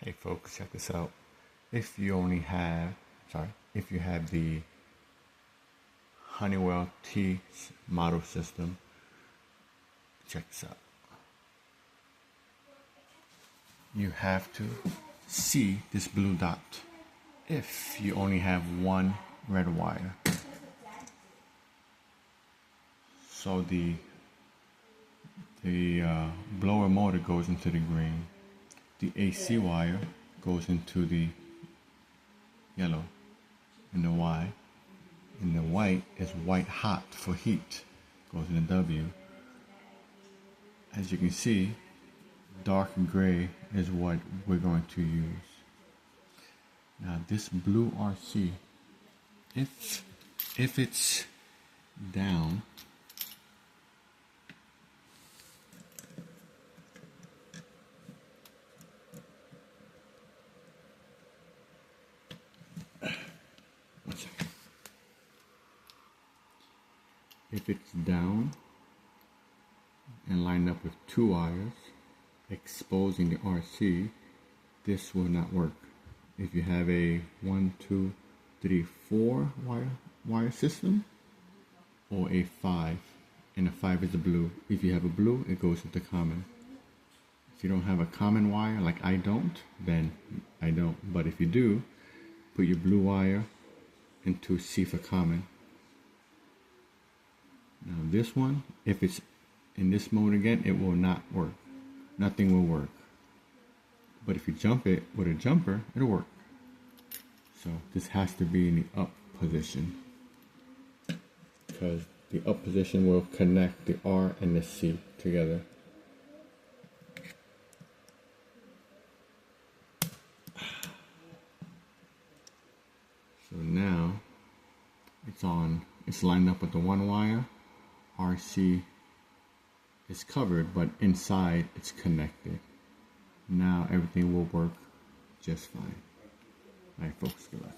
Hey folks, check this out. If you have the Honeywell T model system, check this out. You have to see this blue dot if you only have one red wire. So the blower motor goes into the green. The AC wire goes into the yellow and the Y. And the white is white hot for heat, goes in the W. As you can see, dark gray is what we're going to use. Now this blue RC, if it's down, if it's down and lined up with two wires exposing the RC, this will not work. If you have a 1, 2, 3, 4 wire system, or a 5, and a 5 is the blue. If you have a blue, it goes into common. If you don't have a common wire, like I don't, then I don't. But if you do, put your blue wire into C for common. Now this one, if it's in this mode again, it will not work. Nothing will work. But if you jump it with a jumper, it'll work. So this has to be in the up position, because the up position will connect the R and the C together. So now it's lined up with the one wire. RC is covered, but inside it's connected. Now everything will work just fine. Alright folks, good luck.